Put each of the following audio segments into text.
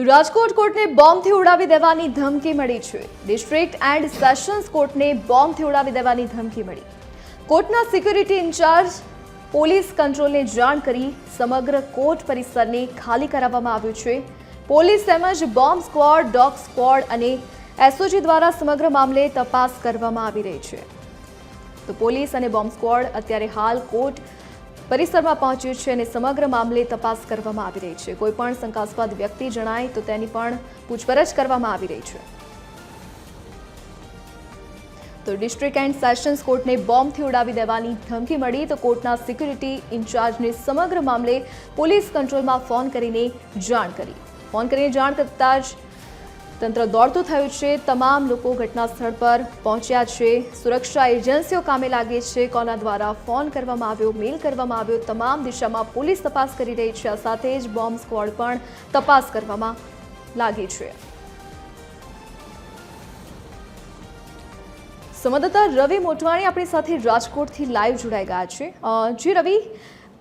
રાજકોટ કોર્ટને બોમ્બથી ઉડાવી દેવાની ધમકી મળી છે। ડિસ્ટ્રિક્ટ એન્ડ સેશન્સ કોર્ટને બોમ્બથી ઉડાવી દેવાની ધમકી મળી। કોર્ટના સિક્યુરિટી ઇન્ચાર્જ પોલીસ કંટ્રોલને જાણ કરી સમગ્ર કોર્ટ પરિસરને ખાલી કરાવવામાં આવ્યું છે। પોલીસ તેમજ બોમ્બ સ્ક્વોડ, ડોગ સ્ક્વોડ અને એસઓજી દ્વારા સમગ્ર મામલે તપાસ કરવામાં આવી રહી છે। તો પોલીસ અને બોમ્બ સ્ક્વોડ અત્યારે હાલ કોર્ટ પરિસરમાં પહોંચ્યું છે અને સમગ્ર મામલે તપાસ કરવામાં આવી રહી છે। કોઈ પણ શંકાસ્પદ વ્યક્તિ જણાય તો તેની પણ પૂછપરછ કરવામાં આવી રહી છે। તો ડિસ્ટ્રિક્ટ એન્ડ સેશન્સ કોર્ટને બોમ્બથી ઉડાવી દેવાની ધમકી મળી તો કોર્ટના સિક્યુરિટી ઇન્ચાર્જને સમગ્ર મામલે પોલીસ કંટ્રોલમાં ફોન કરીને જાણ કરી। ફોન કરીને જાણ કરતાં જ તંત્ર દોડતું થયું છે। તમામ લોકો ઘટના સ્થળ પર પહોંચ્યા છે। સુરક્ષા એજન્સીઓ કામે લાગી છે। કોના દ્વારા ફોન કરવામાં આવ્યો, મેલ કરવામાં આવ્યો, તમામ દિશામાં પોલીસ તપાસ કરી રહી છે। આ સાથે જ બોમ્બ સ્ક્વોડ પણ તપાસ કરવામાં લાગી છે। સંવાદદાતા રવિ મોટવાણી આપણી સાથે રાજકોટથી લાઈવ જોડાઈ ગયા છે। જી રવિ,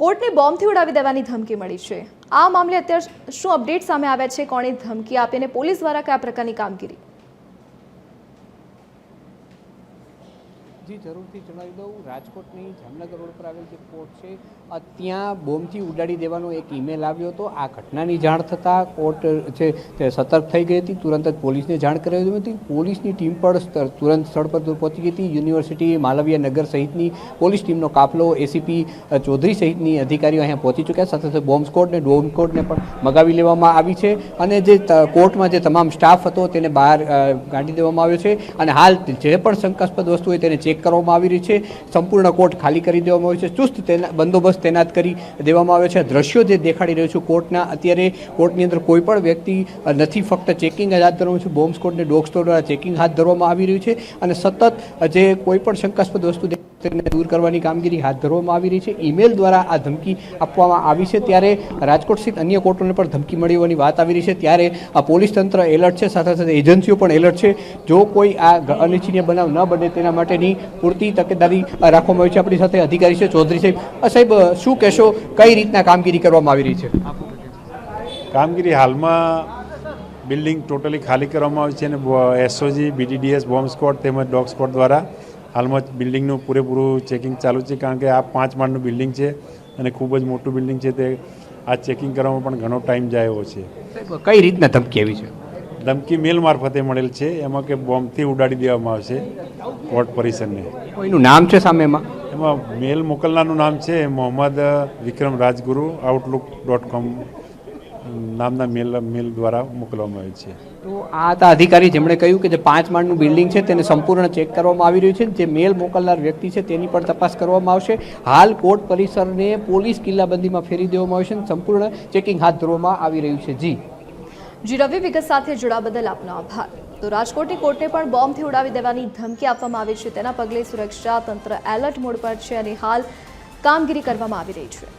કોર્ટને બોમ્બથી ઉડાવી દેવાની ધમકી મળી છે। આ મામલે અત્યારે શું અપડેટ સામે આવ્યા છે? કોણે ધમકી આપી અને પોલીસ દ્વારા કયા પ્રકારની કામગીરી? જી જરૂરથી જણાવી દઉં, રાજકોટની જામનગર રોડ પર આવેલ જે કોર્ટ છે ત્યાં બોમ્બથી ઉડાડી દેવાનો એક ઈમેલ આવ્યો હતો। આ ઘટનાની જાણ થતાં કોર્ટ છે તે સતર્ક થઈ ગઈ હતી। તુરંત જ પોલીસને જાણ કરાવી હતી। પોલીસની ટીમ પણ તુરંત સ્થળ પર પહોંચી ગઈ હતી। યુનિવર્સિટી, માલવીય નગર સહિતની પોલીસ ટીમનો કાફલો, એસીપી ચૌધરી સહિતની અધિકારીઓ અહીંયા પહોંચી ચૂક્યા। સાથે સાથે બોમ્બ સ્ક્વોડ ને ડોમ સ્ક્વોડને પણ મગાવી લેવામાં આવી છે અને જે કોર્ટમાં જે તમામ સ્ટાફ હતો તેને બહાર કાઢી દેવામાં આવ્યો છે અને હાલ જે પણ શંકાસ્પદ વસ્તુ હોય તેને ચેક કરવામાં આવી રહી છે। સંપૂર્ણ કોર્ટ ખાલી કરી દેવામાં આવ્યો છે। ચુસ્ત બંદોબસ્ત તૈનાત કરી દેવામાં આવ્યો છે। દ્રશ્યો જે દેખાડી રહ્યો છું કોર્ટના, અત્યારે કોર્ટની અંદર કોઈ પણ વ્યક્તિ નથી, ફક્ત ચેકિંગ જ હાથ ધરવામાં છે। બોમ્બ સ્ક્વોડ ને ડોગ સ્ક્વોડ દ્વારા ચેકિંગ હાથ ધરવામાં આવી રહ્યું છે અને સતત જે કોઈ પણ શંકાસ્પદ વસ્તુ તેને દૂર કરવાની કામગીરી હાથ ધરવામાં આવી રહી છે। ઈમેલ દ્વારા આ ધમકી આપવામાં આવી છે ત્યારે રાજકોટ સહિત અન્ય કોર્ટોને પણ ધમકી મળી હોવાની વાત આવી રહી છે। ત્યારે આ પોલીસ તંત્ર એલર્ટ છે, સાથે સાથે એજન્સીઓ પણ એલર્ટ છે। જો કોઈ આ અનિચ્છનીય બનાવ ન બને તેના માટેની પૂરતી તકેદારી રાખવામાં આવી છે। આપણી સાથે અધિકારી છે ચૌધરી સાહેબ। સાહેબ, શું કહેશો, કઈ રીતના કામગીરી કરવામાં આવી રહી છે? કામગીરી હાલમાં બિલ્ડિંગ ટોટલી ખાલી કરવામાં આવી છે અને એસઓજી, બીડીડીએસ, બોમ્બ સ્ક્વોડ તેમજ ડોગ સ્ક્વોડ દ્વારા હાલમાં બિલ્ડિંગનું પૂરેપૂરું ચેકિંગ ચાલુ છે। કારણ કે આ 5 માળનું બિલ્ડિંગ છે અને ખૂબ જ મોટું બિલ્ડિંગ છે, તે આ ચેકિંગ કરવામાં પણ ઘણો ટાઈમ જાય એવો છે। કઈ રીતના ધમકી આવી છે? ધમકી મેલ મારફતે મળેલ છે, એમાં કે બોમ્બથી ઉડાડી દેવામાં આવશે કોર્ટ પરિસરને। કોઈનું નામ છે સામે એમાં? એમાં મેલ મોકલનારનું નામ છે મોહમ્મદ વિક્રમ રાજગુરુ, outlook.com નામના મેલ દ્વારા મોકલવામાં આવેલ છે। તો આ હતા અધિકારી જેમણે કહ્યું કે જે 5 માળનું બિલ્ડિંગ છે તેને સંપૂર્ણ ચેક કરવામાં આવી રહ્યું છે। જે મેલ મોકલનાર વ્યક્તિ છે તેની પણ તપાસ કરવામાં આવશે। હાલ કોર્ટ પરિસરને પોલીસ કિલ્લાબંધીમાં ફેરી દેવામાં આવશે અને સંપૂર્ણ ચેકિંગ હાથ ધરવામાં આવી રહ્યું છે। જી રવિ, વિગત સાથે જોડાવા બદલ આપનો આભાર। તો રાજકોટની કોર્ટને પણ બોમ્બથી ઉડાવી દેવાની ધમકી આપવામાં આવી છે। તેના પગલે સુરક્ષા તંત્ર એલર્ટ મોડ પર છે અને હાલ કામગીરી કરવામાં આવી રહી છે।